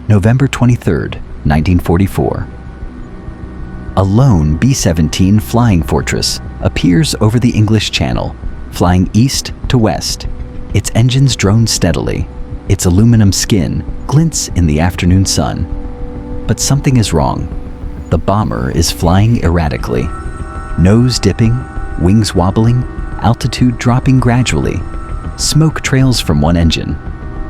November 23, 1944. A lone B-17 flying fortress appears over the English Channel, flying east to west. Its engines drone steadily. Its aluminum skin glints in the afternoon sun. But something is wrong. The bomber is flying erratically. Nose dipping, wings wobbling, altitude dropping gradually. Smoke trails from one engine.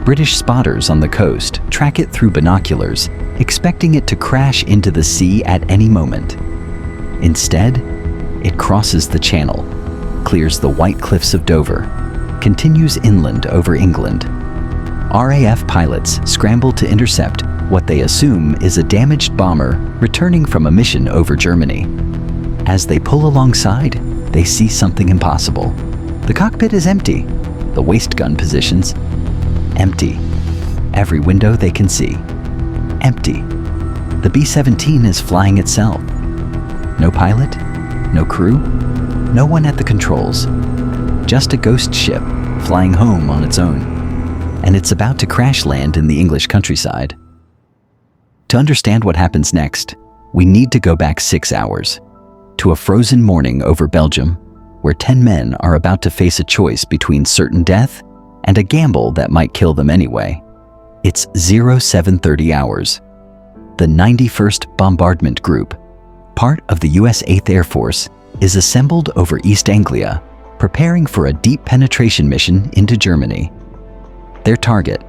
British spotters on the coast track it through binoculars, expecting it to crash into the sea at any moment. Instead, it crosses the Channel, clears the white cliffs of Dover, continues inland over England. RAF pilots scramble to intercept what they assume is a damaged bomber returning from a mission over Germany. As they pull alongside, they see something impossible. The cockpit is empty. The waist gun positions, empty. Every window they can see, empty. The B-17 is flying itself. No pilot, no crew, no one at the controls. Just a ghost ship flying home on its own. And it's about to crash land in the English countryside. To understand what happens next, we need to go back 6 hours, to a frozen morning over Belgium, where 10 men are about to face a choice between certain death and a gamble that might kill them anyway. It's 0730 hours. The 91st Bombardment Group, part of the US 8th Air Force, is assembled over East Anglia, preparing for a deep penetration mission into Germany. Their target,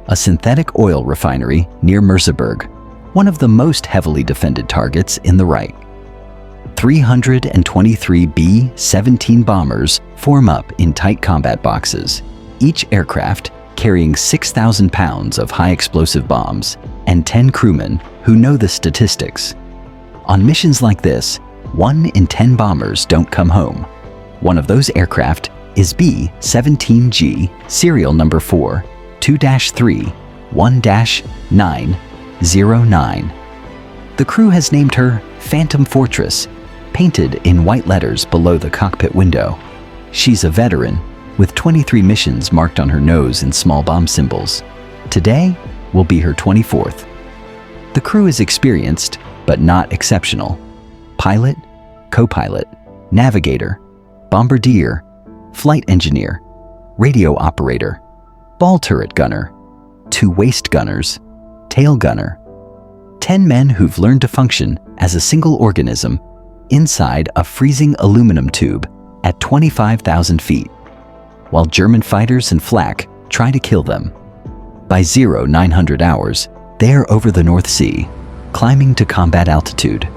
a synthetic oil refinery near Merseburg, one of the most heavily defended targets in the Reich. 323 B-17 bombers form up in tight combat boxes, each aircraft carrying 6,000 pounds of high-explosive bombs and 10 crewmen who know the statistics. On missions like this, 1 in 10 bombers don't come home. One of those aircraft is B-17G, serial number 4, 2-3, 1-909. The crew has named her Phantom Fortress, painted in white letters below the cockpit window. She's a veteran, with 23 missions marked on her nose in small bomb symbols. Today will be her 24th. The crew is experienced, but not exceptional. Pilot, co-pilot, navigator, bombardier, flight engineer, radio operator, ball turret gunner, 2 waist gunners, tail gunner. 10 men who've learned to function as a single organism inside a freezing aluminum tube at 25,000 feet, while German fighters and flak try to kill them. By 0900 hours, they're over the North Sea, climbing to combat altitude.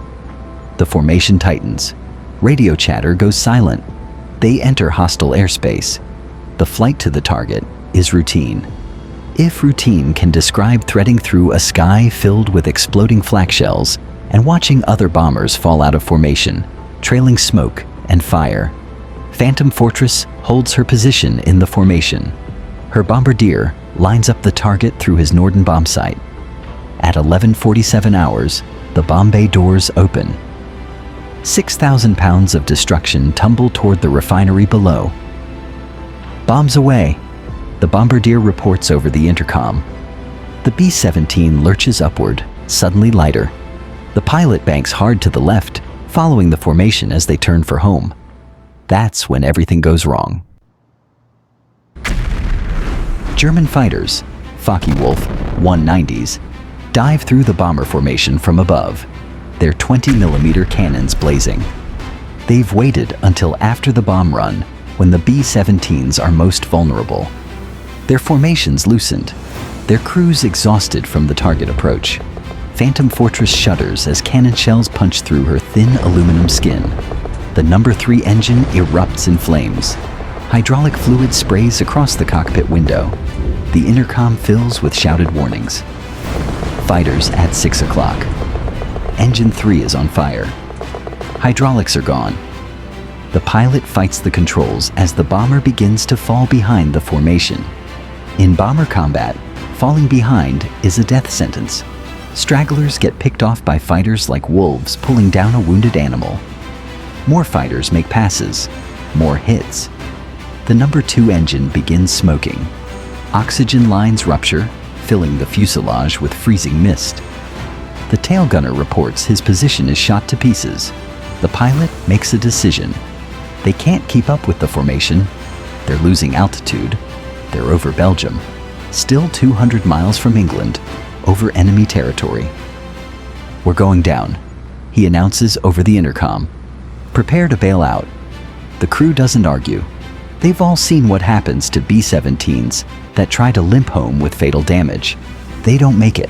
The formation tightens. Radio chatter goes silent. They enter hostile airspace. The flight to the target is routine. If routine can describe threading through a sky filled with exploding flak shells and watching other bombers fall out of formation, trailing smoke and fire, Phantom Fortress holds her position in the formation. Her bombardier lines up the target through his Norden bomb sight. At 11:47 hours, the bomb bay doors open. 6,000 pounds of destruction tumble toward the refinery below. Bombs away, the bombardier reports over the intercom. The B-17 lurches upward, suddenly lighter. The pilot banks hard to the left, following the formation as they turn for home. That's when everything goes wrong. German fighters, Focke-Wulf 190s, dive through the bomber formation from above, their 20mm cannons blazing. They've waited until after the bomb run, when the B-17s are most vulnerable. Their formations loosened, their crews exhausted from the target approach. Phantom Fortress shudders as cannon shells punch through her thin aluminum skin. The number 3 engine erupts in flames. Hydraulic fluid sprays across the cockpit window. The intercom fills with shouted warnings. Fighters at 6 o'clock. Engine 3 is on fire. Hydraulics are gone. The pilot fights the controls as the bomber begins to fall behind the formation. In bomber combat, falling behind is a death sentence. Stragglers get picked off by fighters like wolves pulling down a wounded animal. More fighters make passes, more hits. The number 2 engine begins smoking. Oxygen lines rupture, filling the fuselage with freezing mist. The tail gunner reports his position is shot to pieces. The pilot makes a decision. They can't keep up with the formation. They're losing altitude. They're over Belgium, still 200 miles from England, over enemy territory. "We're going down," he announces over the intercom. "Prepare to bail out." The crew doesn't argue. They've all seen what happens to B-17s that try to limp home with fatal damage. They don't make it.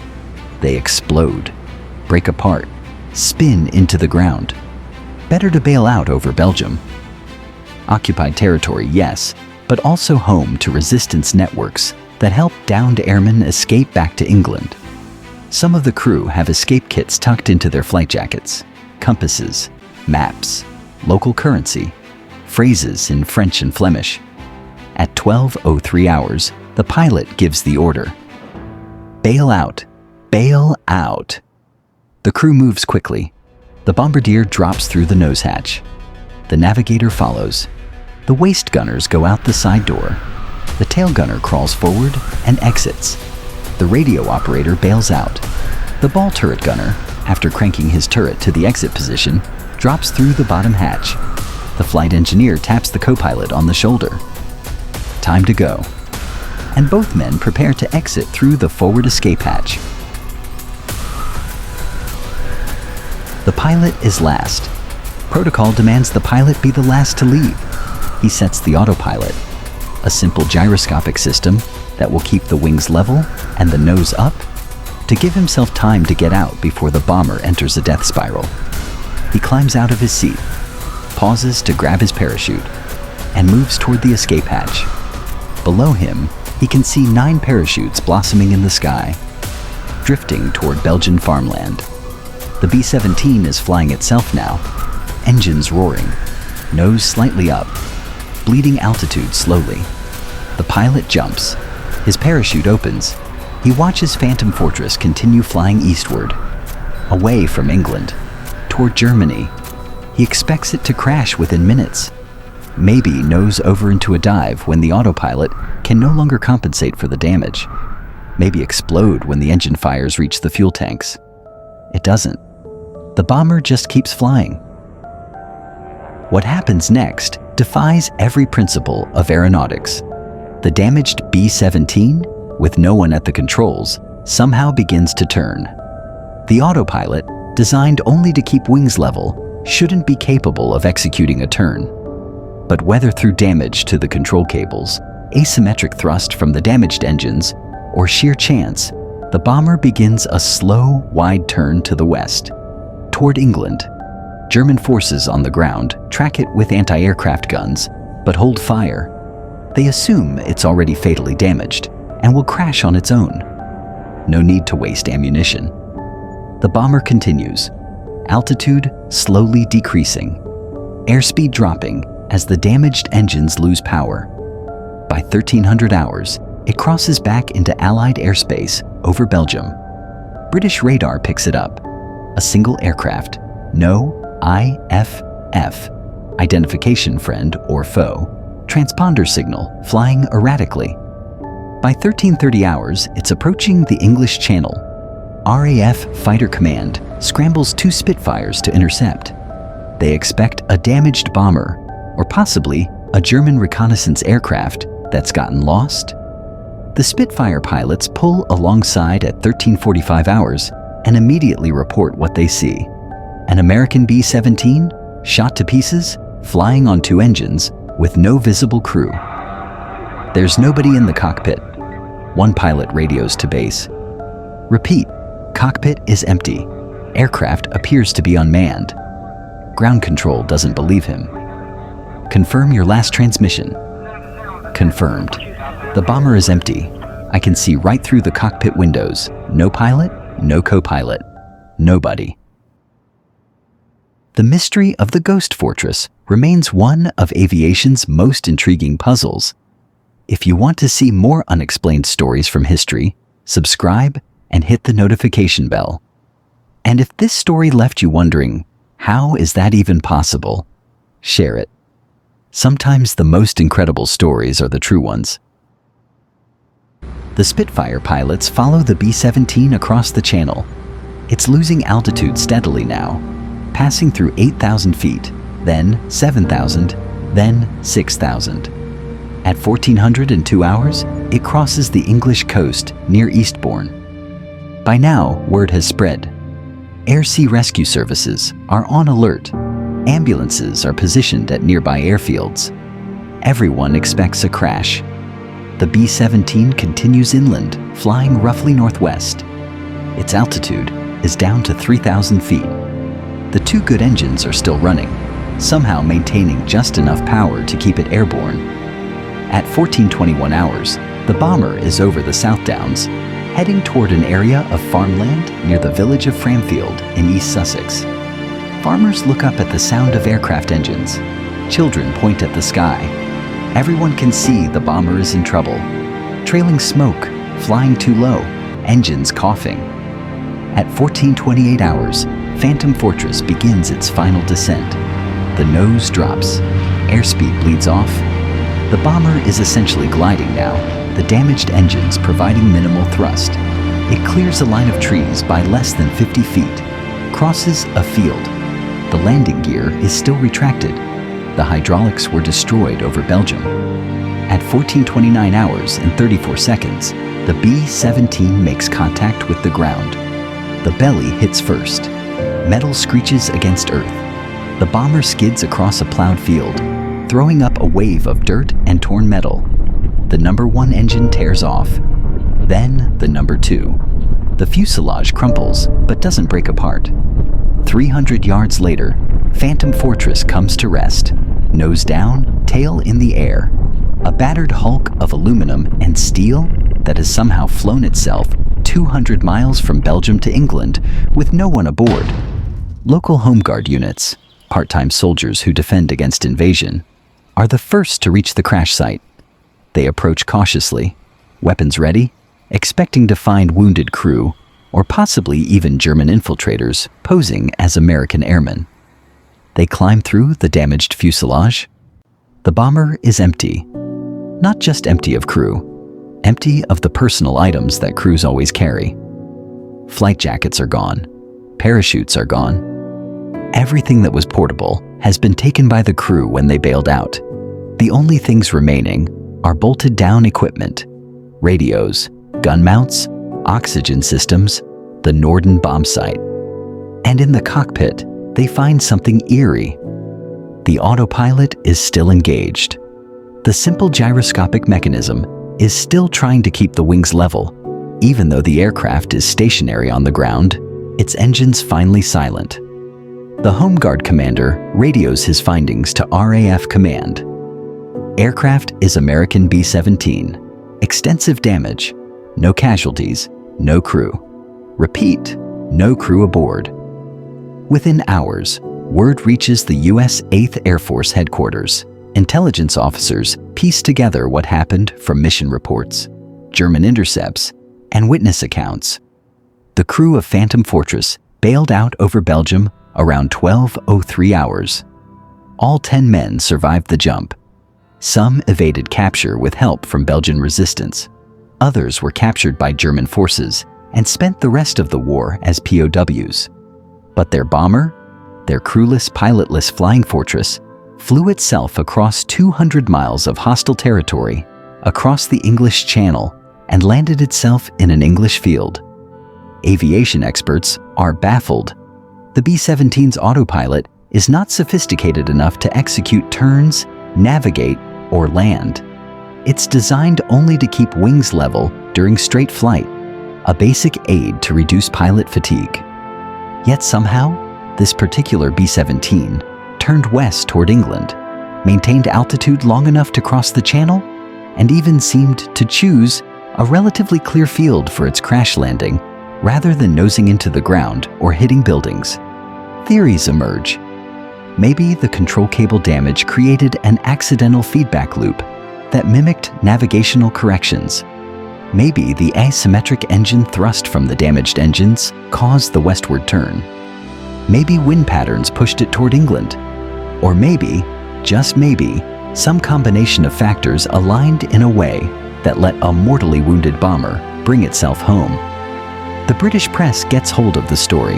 They explode, break apart, spin into the ground. Better to bail out over Belgium. Occupied territory, yes, but also home to resistance networks that help downed airmen escape back to England. Some of the crew have escape kits tucked into their flight jackets, compasses, maps, local currency, phrases in French and Flemish. At 12:03 hours, the pilot gives the order. "Bail out! Bail out!" The crew moves quickly. The bombardier drops through the nose hatch. The navigator follows. The waist gunners go out the side door. The tail gunner crawls forward and exits. The radio operator bails out. The ball turret gunner, after cranking his turret to the exit position, drops through the bottom hatch. The flight engineer taps the co-pilot on the shoulder. Time to go. And both men prepare to exit through the forward escape hatch. The pilot is last. Protocol demands the pilot be the last to leave. He sets the autopilot, a simple gyroscopic system that will keep the wings level and the nose up, to give himself time to get out before the bomber enters a death spiral. He climbs out of his seat, pauses to grab his parachute, and moves toward the escape hatch. Below him, he can see 9 parachutes blossoming in the sky, drifting toward Belgian farmland. The B-17 is flying itself now, engines roaring, nose slightly up, bleeding altitude slowly. The pilot jumps. His parachute opens. He watches Phantom Fortress continue flying eastward, away from England, toward Germany. He expects it to crash within minutes. Maybe nose over into a dive when the autopilot can no longer compensate for the damage. Maybe explode when the engine fires reach the fuel tanks. It doesn't. The bomber just keeps flying. What happens next defies every principle of aeronautics. The damaged B-17, with no one at the controls, somehow begins to turn. The autopilot, designed only to keep wings level, shouldn't be capable of executing a turn. But whether through damage to the control cables, asymmetric thrust from the damaged engines, or sheer chance, the bomber begins a slow, wide turn to the west, toward England. German forces on the ground track it with anti-aircraft guns, but hold fire. They assume it's already fatally damaged and will crash on its own. No need to waste ammunition. The bomber continues, altitude slowly decreasing, airspeed dropping as the damaged engines lose power. By 1300 hours, it crosses back into Allied airspace over Belgium. British radar picks it up. A single aircraft, no IFF, identification friend or foe, transponder signal flying erratically. By 1330 hours, it's approaching the English Channel. RAF Fighter Command scrambles 2 Spitfires to intercept. They expect a damaged bomber, or possibly a German reconnaissance aircraft that's gotten lost. The Spitfire pilots pull alongside at 1345 hours and immediately report what they see. An American B-17, shot to pieces, flying on 2 engines, with no visible crew. There's nobody in the cockpit. One pilot radios to base. Repeat, cockpit is empty. Aircraft appears to be unmanned. Ground control doesn't believe him. Confirm your last transmission. Confirmed. The bomber is empty. I can see right through the cockpit windows. No pilot, no co-pilot. Nobody. The mystery of the Ghost Fortress remains one of aviation's most intriguing puzzles. If you want to see more unexplained stories from history, subscribe and hit the notification bell. And if this story left you wondering, how is that even possible? Share it. Sometimes the most incredible stories are the true ones. The Spitfire pilots follow the B-17 across the channel. It's losing altitude steadily now, passing through 8,000 feet, then 7,000, then 6,000. At 1402 hours, it crosses the English coast near Eastbourne. By now, word has spread. Air-sea rescue services are on alert. Ambulances are positioned at nearby airfields. Everyone expects a crash. The B-17 continues inland, flying roughly northwest. Its altitude is down to 3,000 feet. The two good engines are still running, somehow maintaining just enough power to keep it airborne. At 1421 hours, the bomber is over the South Downs, heading toward an area of farmland near the village of Framfield in East Sussex. Farmers look up at the sound of aircraft engines. Children point at the sky. Everyone can see the bomber is in trouble. Trailing smoke, flying too low, engines coughing. At 1428 hours, Phantom Fortress begins its final descent. The nose drops. Airspeed bleeds off. The bomber is essentially gliding now, the damaged engines providing minimal thrust. It clears a line of trees by less than 50 feet, crosses a field. The landing gear is still retracted. The hydraulics were destroyed over Belgium. At 1429 hours and 34 seconds, the B-17 makes contact with the ground. The belly hits first. Metal screeches against earth. The bomber skids across a plowed field, throwing up a wave of dirt and torn metal. The number 1 engine tears off. Then the number 2. The fuselage crumples, but doesn't break apart. 300 yards later, Phantom Fortress comes to rest, nose down, tail in the air. A battered hulk of aluminum and steel that has somehow flown itself 200 miles from Belgium to England with no one aboard. Local Home Guard units, part-time soldiers who defend against invasion, are the first to reach the crash site. They approach cautiously, weapons ready, expecting to find wounded crew, or possibly even German infiltrators posing as American airmen. They climb through the damaged fuselage. The bomber is empty. Not just empty of crew, empty of the personal items that crews always carry. Flight jackets are gone. Parachutes are gone. Everything that was portable has been taken by the crew when they bailed out. The only things remaining are bolted down equipment, radios, gun mounts, oxygen systems, the Norden bomb site. And in the cockpit, they find something eerie. The autopilot is still engaged. The simple gyroscopic mechanism is still trying to keep the wings level. Even though the aircraft is stationary on the ground, its engines finally silent. The Home Guard commander radios his findings to RAF command. Aircraft is American B-17. Extensive damage. No casualties. No crew. Repeat, no crew aboard. Within hours, word reaches the U.S. 8th Air Force headquarters. Intelligence officers piece together what happened from mission reports, German intercepts, and witness accounts. The crew of Phantom Fortress bailed out over Belgium around 12:03 hours. All 10 men survived the jump. Some evaded capture with help from Belgian resistance. Others were captured by German forces and spent the rest of the war as POWs. But their bomber, their crewless, pilotless flying fortress, flew itself across 200 miles of hostile territory, across the English Channel, and landed itself in an English field. Aviation experts are baffled. The B-17's autopilot is not sophisticated enough to execute turns, navigate, or land. It's designed only to keep wings level during straight flight, a basic aid to reduce pilot fatigue. Yet somehow, this particular B-17 turned west toward England, maintained altitude long enough to cross the channel, and even seemed to choose a relatively clear field for its crash landing rather than nosing into the ground or hitting buildings. Theories emerge. Maybe the control cable damage created an accidental feedback loop that mimicked navigational corrections. Maybe the asymmetric engine thrust from the damaged engines caused the westward turn. Maybe wind patterns pushed it toward England. Or maybe, just maybe, some combination of factors aligned in a way that let a mortally wounded bomber bring itself home. The British press gets hold of the story.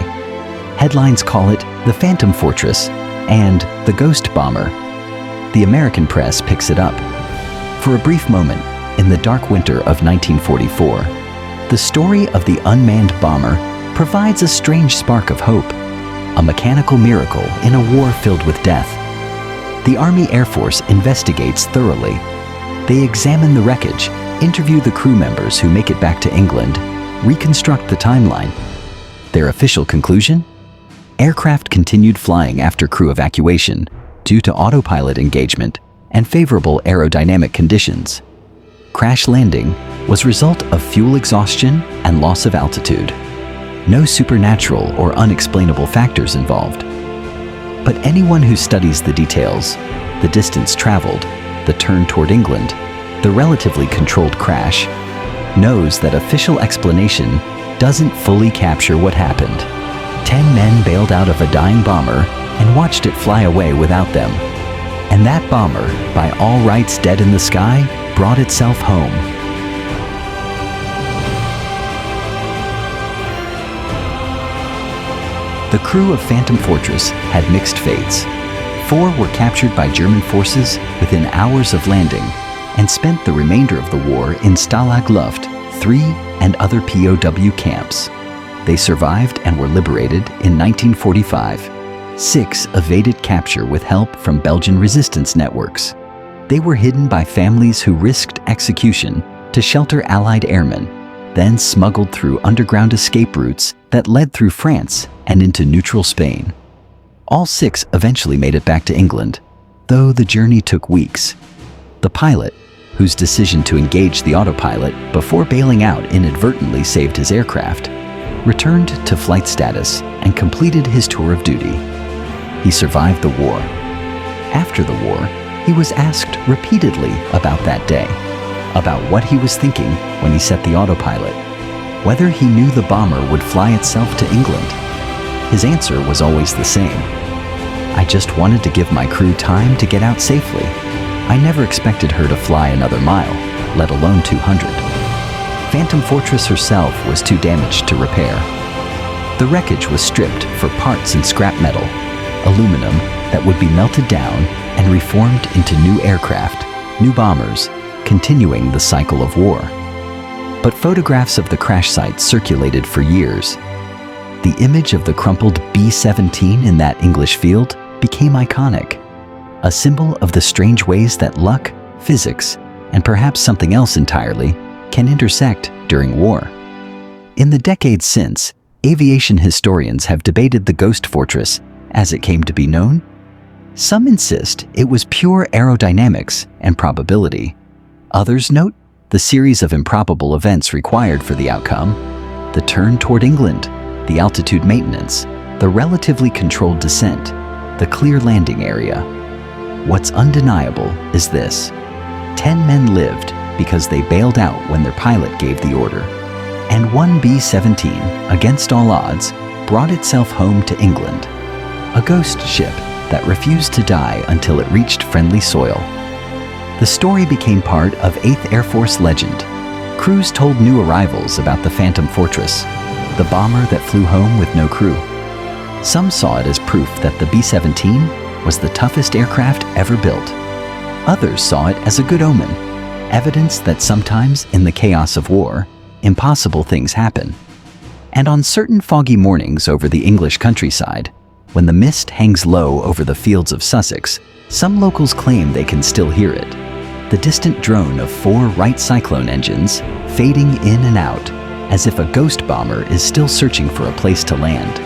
Headlines call it the Phantom Fortress and the Ghost Bomber. The American press picks it up. For a brief moment, in the dark winter of 1944, the story of the unmanned bomber provides a strange spark of hope, a mechanical miracle in a war filled with death. The Army Air Force investigates thoroughly. They examine the wreckage, interview the crew members who make it back to England, reconstruct the timeline. Their official conclusion? Aircraft continued flying after crew evacuation due to autopilot engagement and favorable aerodynamic conditions. Crash landing was result of fuel exhaustion and loss of altitude. No supernatural or unexplainable factors involved. But anyone who studies the details, the distance traveled, the turn toward England, the relatively controlled crash, knows that official explanation doesn't fully capture what happened. 10 men bailed out of a dying bomber and watched it fly away without them. And that bomber, by all rights dead in the sky, brought itself home. The crew of Phantom Fortress had mixed fates. 4 were captured by German forces within hours of landing and spent the remainder of the war in Stalag Luft 3 and other POW camps. They survived and were liberated in 1945. 6 evaded capture with help from Belgian resistance networks. They were hidden by families who risked execution to shelter Allied airmen, then smuggled through underground escape routes that led through France and into neutral Spain. All 6 eventually made it back to England, though the journey took weeks. The pilot, whose decision to engage the autopilot before bailing out inadvertently saved his aircraft, returned to flight status and completed his tour of duty. He survived the war. After the war, he was asked repeatedly about that day, about what he was thinking when he set the autopilot, whether he knew the bomber would fly itself to England. His answer was always the same. I just wanted to give my crew time to get out safely. I never expected her to fly another mile, let alone 200. Phantom Fortress herself was too damaged to repair. The wreckage was stripped for parts and scrap metal, aluminum that would be melted down and reformed into new aircraft, new bombers, continuing the cycle of war. But photographs of the crash site circulated for years. The image of the crumpled B-17 in that English field became iconic, a symbol of the strange ways that luck, physics, and perhaps something else entirely can intersect during war. In the decades since, aviation historians have debated the Ghost Fortress as it came to be known. Some insist it was pure aerodynamics and probability. Others note the series of improbable events required for the outcome: the turn toward England, the altitude maintenance, the relatively controlled descent, the clear landing area. What's undeniable is this: 10 men lived because they bailed out when their pilot gave the order. And one B-17, against all odds, brought itself home to England. A ghost ship that refused to die until it reached friendly soil. The story became part of 8th Air Force legend. Crews told new arrivals about the Phantom Fortress, the bomber that flew home with no crew. Some saw it as proof that the B-17 was the toughest aircraft ever built. Others saw it as a good omen, evidence that sometimes in the chaos of war, impossible things happen. And on certain foggy mornings over the English countryside, when the mist hangs low over the fields of Sussex, some locals claim they can still hear it. The distant drone of 4 Wright Cyclone engines fading in and out, as if a ghost bomber is still searching for a place to land.